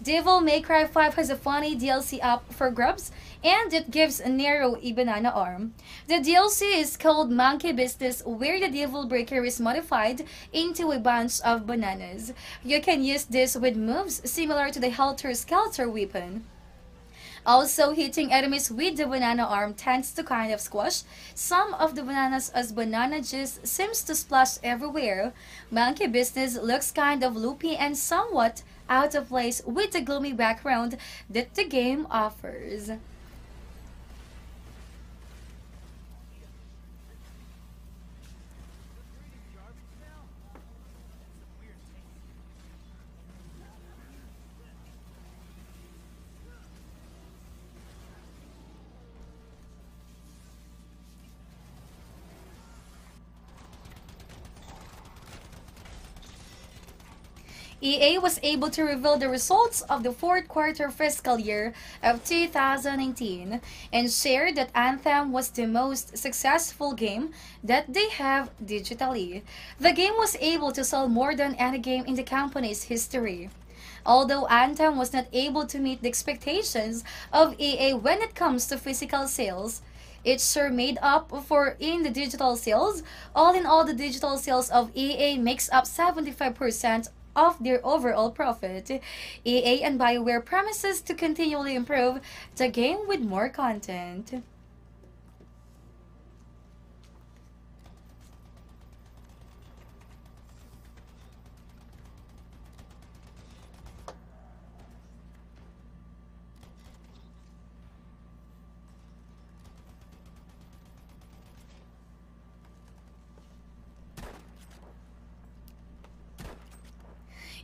Devil May Cry 5 has a funny DLC up for grubs, and it gives Nero a banana arm. The DLC is called Monkey Business, where the Devil Breaker is modified into a bunch of bananas. You can use this with moves similar to the Helter Skelter weapon. Also, hitting enemies with the banana arm tends to kind of squash some of the bananas, as banana juice seems to splash everywhere. Monkey Business looks kind of loopy and somewhat out of place with the gloomy background that the game offers. EA was able to reveal the results of the fourth quarter fiscal year of 2019 and shared that Anthem was the most successful game that they have digitally. The game was able to sell more than any game in the company's history. Although Anthem was not able to meet the expectations of EA when it comes to physical sales, it sure made up for in the digital sales. All in all, the digital sales of EA makes up 75% of their overall profit. EA and BioWare promises to continually improve the game with more content.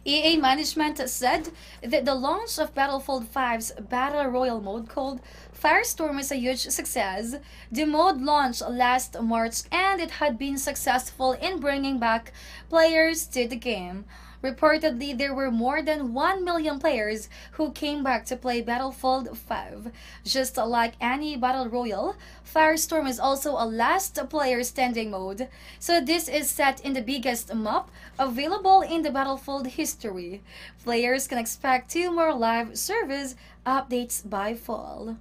EA management said that the launch of Battlefield 5's Battle Royale mode called Firestorm is a huge success. The mode launched last March and it had been successful in bringing back players to the game. Reportedly, there were more than 1 million players who came back to play Battlefield 5. Just like any Battle Royale, Firestorm is also a last player standing mode. So this is set in the biggest map available in the Battlefield history. Players can expect 2 more live service updates by fall.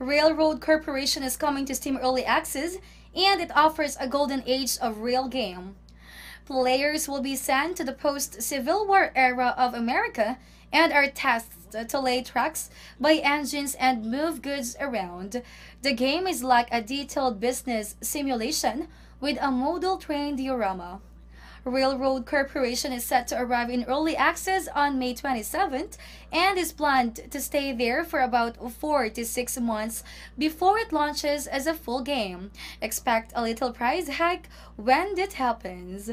Railroad Corporation is coming to Steam Early Access, and it offers a golden age of rail game. Players will be sent to the post-Civil War era of America and are tasked to lay tracks by engines and move goods around. The game is like a detailed business simulation with a model train diorama. Railroad Corporation is set to arrive in early access on May 27th and is planned to stay there for about 4 to 6 months before it launches as a full game. Expect a little price hike when that happens.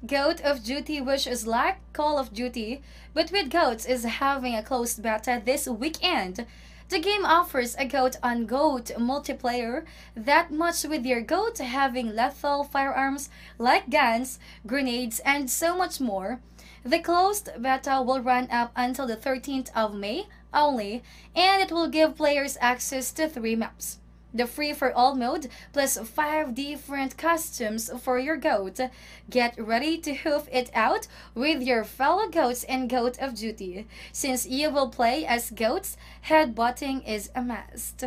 Goat of Duty, which is like Call of Duty, but with goats, is having a closed beta this weekend. The game offers a goat on goat multiplayer that much with your goat having lethal firearms like guns, grenades, and so much more. The closed beta will run up until the 13th of May only, and it will give players access to 3 maps. The free-for-all mode plus 5 different costumes for your goat. Get ready to hoof it out with your fellow goats in Goat of Duty. Since you will play as goats, headbutting is a must.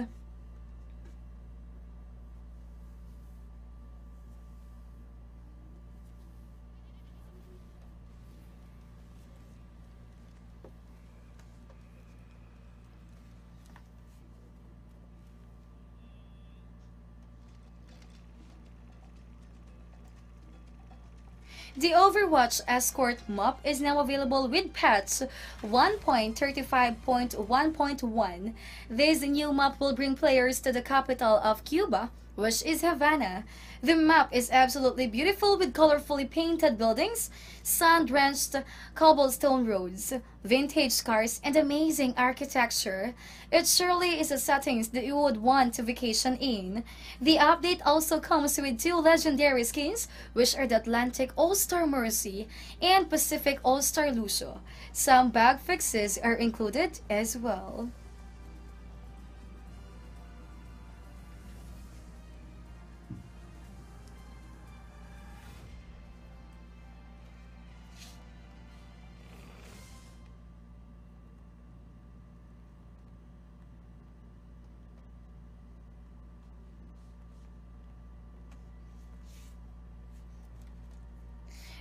The Overwatch Escort map is now available with patch 1.35.1.1. This new map will bring players to the capital of Cuba, which is Havana. The map is absolutely beautiful with colorfully painted buildings, sun-drenched cobblestone roads, vintage cars, and amazing architecture. It surely is a setting that you would want to vacation in. The update also comes with two legendary skins, which are the Atlantic All-Star Mercy and Pacific All-Star Lucio. Some bug fixes are included as well.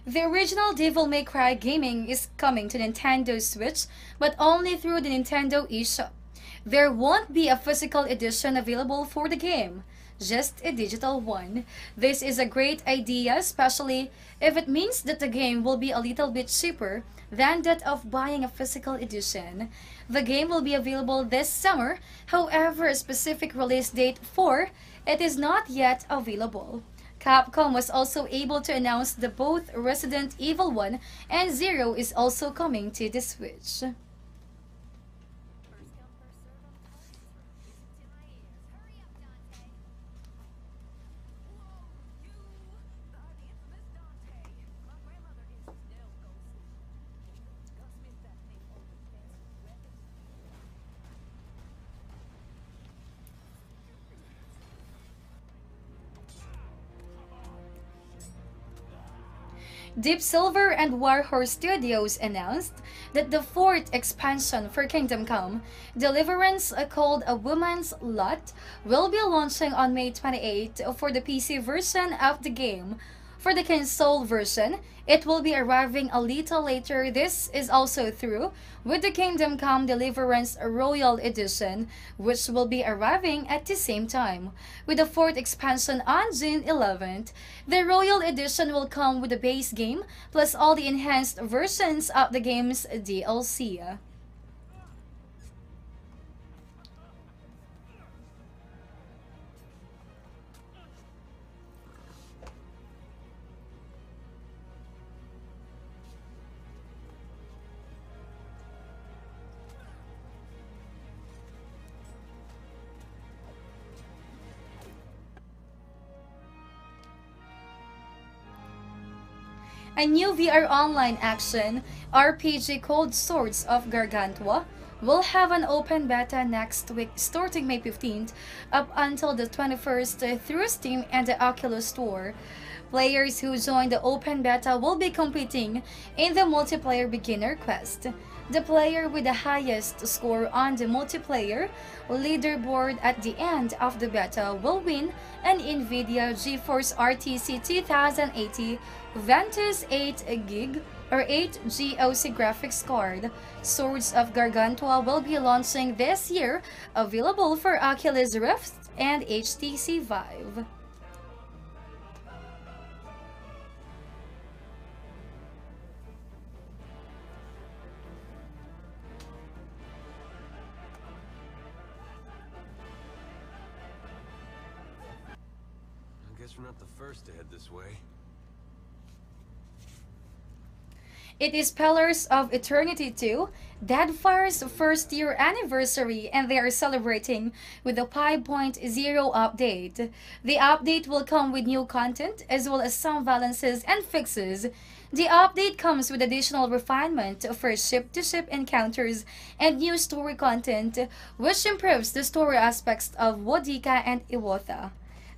The original Devil May Cry Gaming is coming to Nintendo Switch, but only through the Nintendo eShop. There won't be a physical edition available for the game, just a digital one. This is a great idea, especially if it means that the game will be a little bit cheaper than that of buying a physical edition. The game will be available this summer, however, a specific release date for it is not yet available. Capcom was also able to announce that both Resident Evil 1 and 0 is also coming to the Switch. Deep Silver and Warhorse Studios announced that the fourth expansion for Kingdom Come, Deliverance, called A Woman's Lot, will be launching on May 28 for the PC version of the game. For the console version, it will be arriving a little later. This is also true with the Kingdom Come Deliverance Royal Edition, which will be arriving at the same time. With the fourth expansion on June 11th, the Royal Edition will come with the base game, plus all the enhanced versions of the game's DLC. A new VR online action RPG called Swords of Gargantua will have an open beta next week starting May 15th up until the 21st through Steam and the Oculus Store. Players who join the open beta will be competing in the multiplayer beginner quest. The player with the highest score on the multiplayer leaderboard at the end of the beta will win an NVIDIA GeForce RTX 2080 Ventus 8GB or 8 GOC graphics card. Swords of Gargantua will be launching this year, available for Oculus Rift and HTC Vive. I guess we're not the first to head this way. It is Pillars of Eternity 2, Deadfire's first year anniversary, and they are celebrating with a 5.0 update. The update will come with new content as well as some balances and fixes. The update comes with additional refinement for ship-to-ship encounters and new story content, which improves the story aspects of Wodika and Iwotha.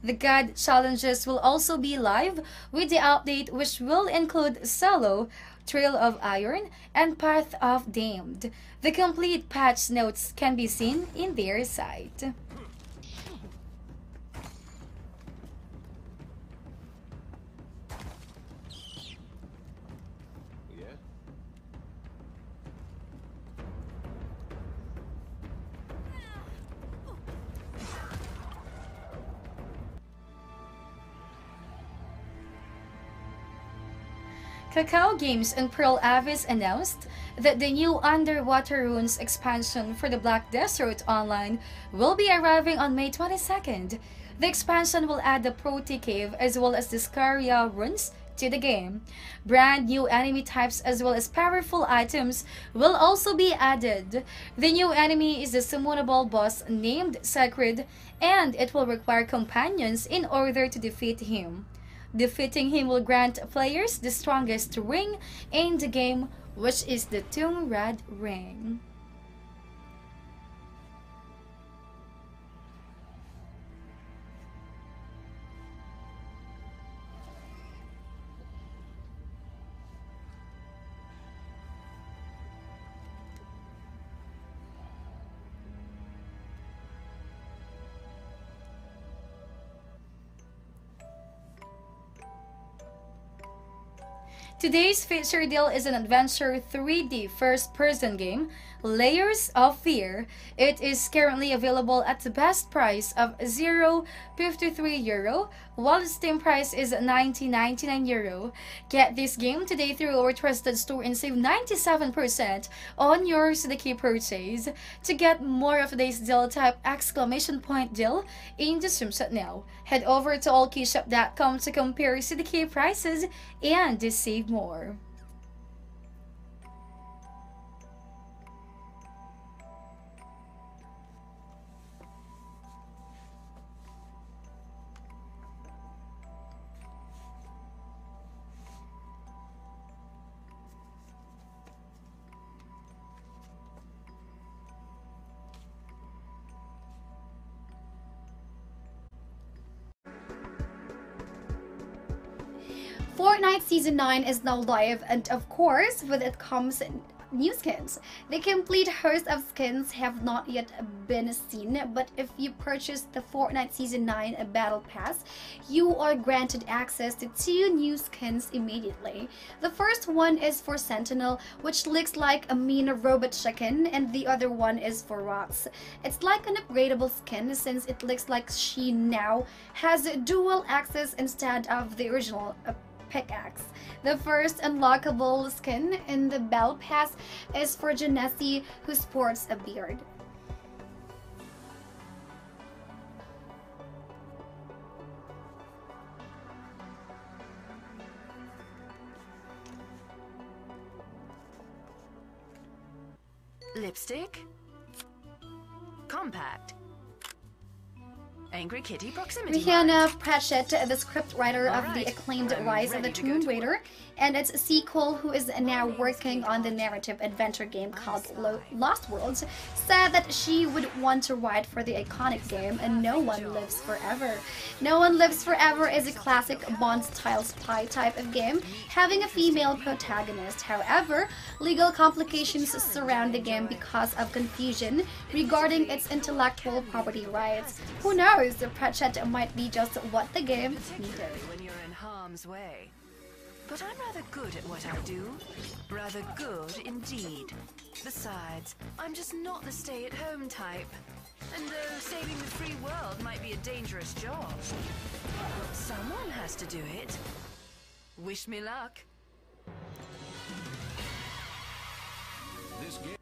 The God challenges will also be live with the update, which will include Solo, Trail of Iron, and Path of Damned. The complete patch notes can be seen in their site. Kakao Games and Pearl Avis announced that the new Underwater Runes expansion for the Black Desert Online will be arriving on May 22nd. The expansion will add the Proti Cave as well as the Scaria runes to the game. Brand new enemy types as well as powerful items will also be added. The new enemy is the summonable boss named Sacred, and it will require companions in order to defeat him. Defeating him will grant players the strongest ring in the game, which is the Tomb Red ring. Today's feature deal is an adventure 3D first-person game, Layers of Fear. It is currently available at the best price of €0.53, while the Steam price is €90.99. Get this game today through our trusted store and save 97% on your CDK purchase. To get more of today's deal, type !deal in the screenshot now. Head over to Allkeyshop.com to compare CDK prices and save more. Fortnite Season 9 is now live, and of course, with it comes new skins. The complete host of skins have not yet been seen, but if you purchase the Fortnite Season 9 Battle Pass, you are granted access to 2 new skins immediately. The first one is for Sentinel, which looks like a mean robot chicken, and the other one is for Rox. It's like an upgradable skin since it looks like she now has dual access instead of the original pickaxe. The first unlockable skin in the Battle Pass is for Genesi, who sports a beard. Lipstick. Compact. Angry Kitty proximity. Rihanna Pratchett, the scriptwriter of the acclaimed Rise of the Tomb Raider and its sequel, who is now working on the narrative adventure game called Lost Worlds, said that she would want to write for the iconic game and No One Lives Forever. No One Lives Forever is a classic Bond-style spy type of game, having a female protagonist. However, legal complications surround the game because of confusion regarding its intellectual property rights. Who knows? Pratchett might be just what the game needed. When you're in harm's way. But I'm rather good at what I do. Rather good indeed. Besides, I'm just not the stay-at-home type. And though saving the free world might be a dangerous job, someone has to do it. Wish me luck. This game.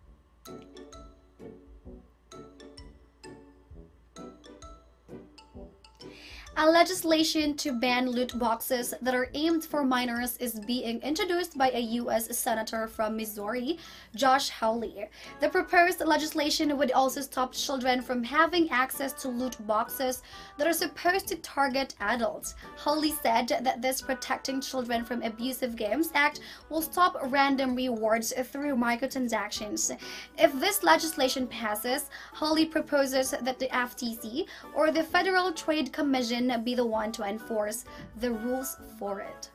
A legislation to ban loot boxes that are aimed for minors is being introduced by a U.S. Senator from Missouri, Josh Hawley. The proposed legislation would also stop children from having access to loot boxes that are supposed to target adults. Hawley said that this Protecting Children from Abusive Games Act will stop random rewards through microtransactions. If this legislation passes, Hawley proposes that the FTC, or the Federal Trade Commission, be the one to enforce the rules for it.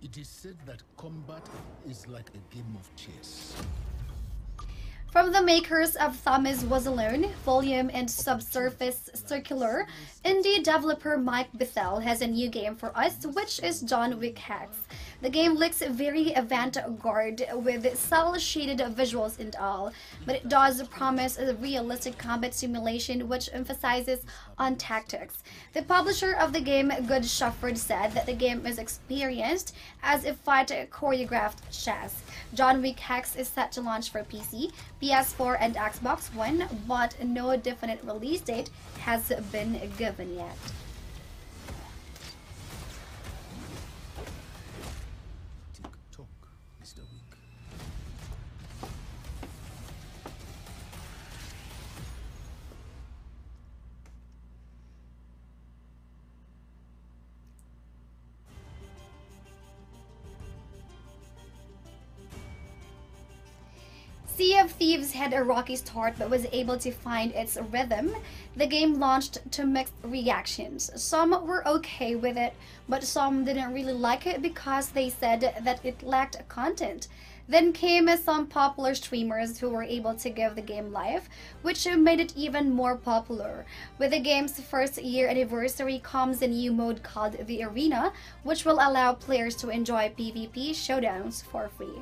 It is said that combat is like a game of chess. From the makers of Thomas Was Alone, Volume, and Subsurface Circular, indie developer Mike Bethel has a new game for us, which is John Wick Hex. The game looks very avant-garde with cel-shaded visuals and all, but it does promise a realistic combat simulation which emphasizes on tactics. The publisher of the game, Good Shepherd, said that the game is experienced as if fight choreographed chess. John Wick Hex is set to launch for PC, PS4, and Xbox One, but no definite release date has been given yet. Sea of Thieves had a rocky start but was able to find its rhythm. The game launched to mixed reactions. Some were okay with it, but some didn't really like it because they said that it lacked content. Then came some popular streamers who were able to give the game life, which made it even more popular. With the game's first year anniversary comes a new mode called the Arena, which will allow players to enjoy PvP showdowns for free.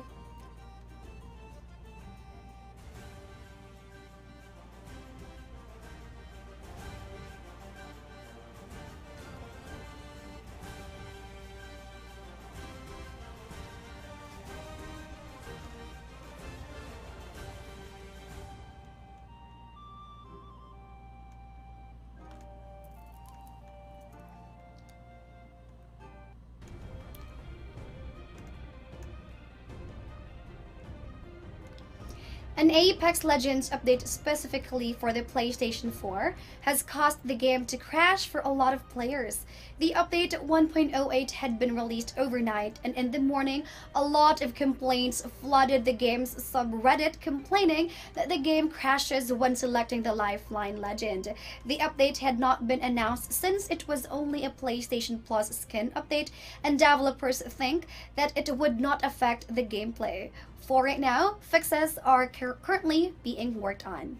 An Apex Legends update specifically for the PlayStation 4 has caused the game to crash for a lot of players. The update 1.08 had been released overnight, and in the morning, a lot of complaints flooded the game's subreddit, complaining that the game crashes when selecting the Lifeline Legend. The update had not been announced since it was only a PlayStation Plus skin update, and developers think that it would not affect the gameplay. For right now, fixes are currently being worked on.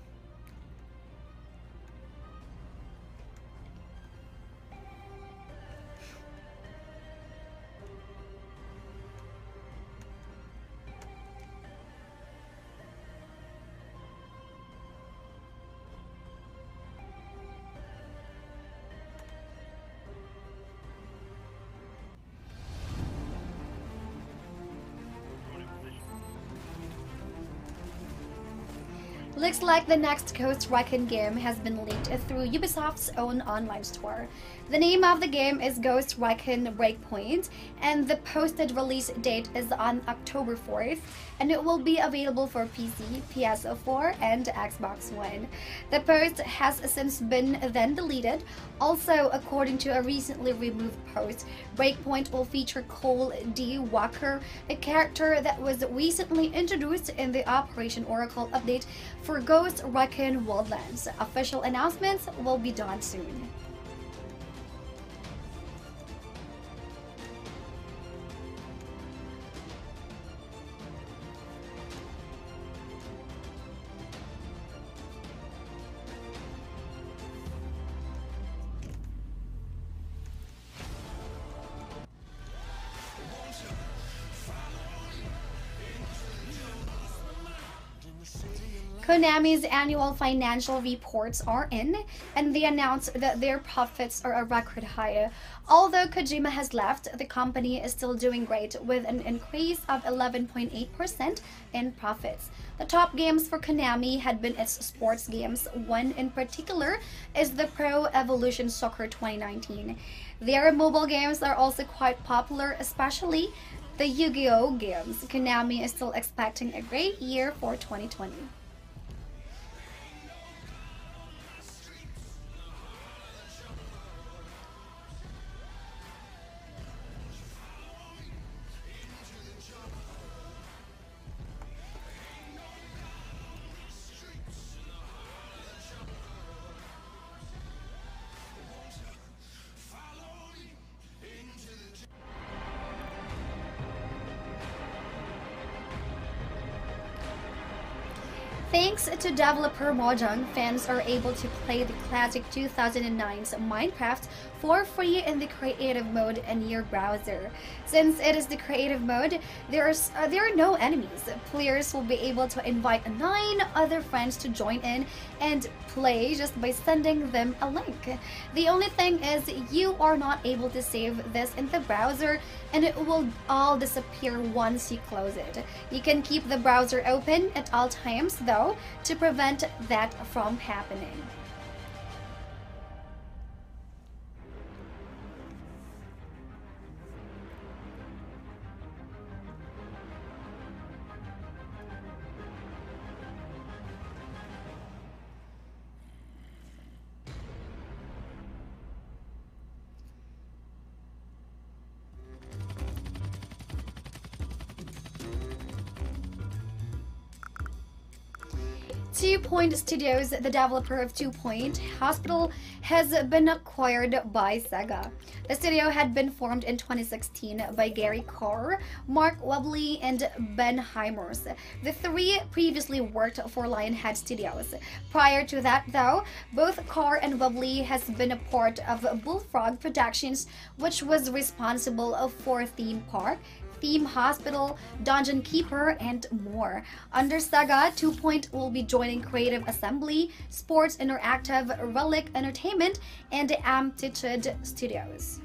Looks like the next Ghost Recon game has been leaked through Ubisoft's own online store. The name of the game is Ghost Recon Breakpoint, and the posted release date is on October 4th, and it will be available for PC, PS4, and Xbox One. The post has since been then deleted. Also, according to a recently removed post, Breakpoint will feature Cole D. Walker, a character that was recently introduced in the Operation Oracle update for Ghost Recon Wildlands. Official announcements will be done soon. Konami's annual financial reports are in, and they announced that their profits are a record high. Although Kojima has left, the company is still doing great with an increase of 11.8% in profits. The top games for Konami had been its sports games. One in particular is the Pro Evolution Soccer 2019. Their mobile games are also quite popular, especially the Yu-Gi-Oh games. Konami is still expecting a great year for 2020. Thanks to developer Mojang, fans are able to play the classic 2009's Minecraft for free in the creative mode in your browser. Since it is the creative mode, there are no enemies. Players will be able to invite 9 other friends to join in and play just by sending them a link. The only thing is you are not able to save this in the browser, and it will all disappear once you close it. You can keep the browser open at all times though to prevent that from happening. Two Point Studios, the developer of Two Point Hospital, has been acquired by Sega. The studio had been formed in 2016 by Gary Carr, Mark Webley, and Ben Heimers. The 3 previously worked for Lionhead Studios. Prior to that, though, both Carr and Webley has been a part of Bullfrog Productions, which was responsible for Theme Park, Theme Hospital, Dungeon Keeper, and more. Under Sega, 2 Point will be joining Creative Assembly, Sports Interactive, Relic Entertainment, and Amplitude Studios.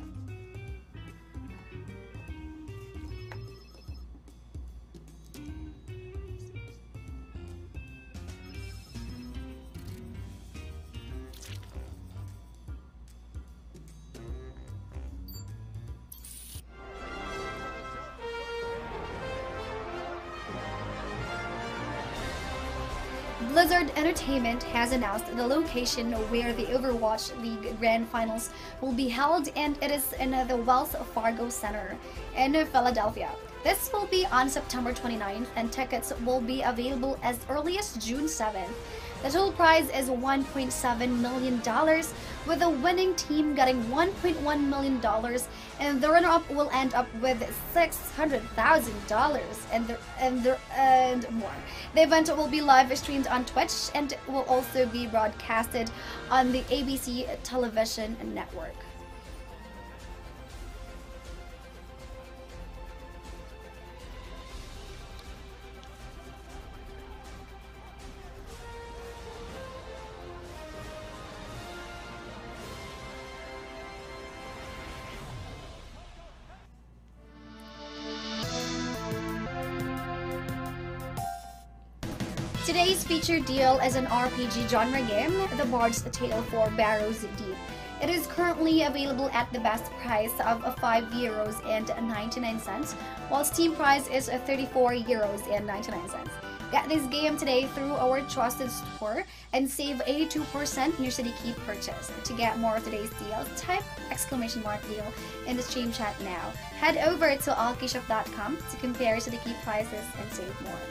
Blizzard Entertainment has announced the location where the Overwatch League Grand Finals will be held, and it is in the Wells Fargo Center in Philadelphia. This will be on September 29th, and tickets will be available as early as June 7th. The total prize is $1.7 million, with the winning team getting $1.1 million, and the runner-up will end up with $600,000 and more. The event will be live streamed on Twitch and will also be broadcasted on the ABC television network. Today's featured deal is an RPG genre game, The Bard's Tale for Barrows Deep. It is currently available at the best price of €5.99, while Steam price is €34.99. Get this game today through our trusted store and save 82% in your City Keep purchase. To get more of today's deals, type !deal in the stream chat now. Head over to Allkeyshop.com to compare City Keep prices and save more.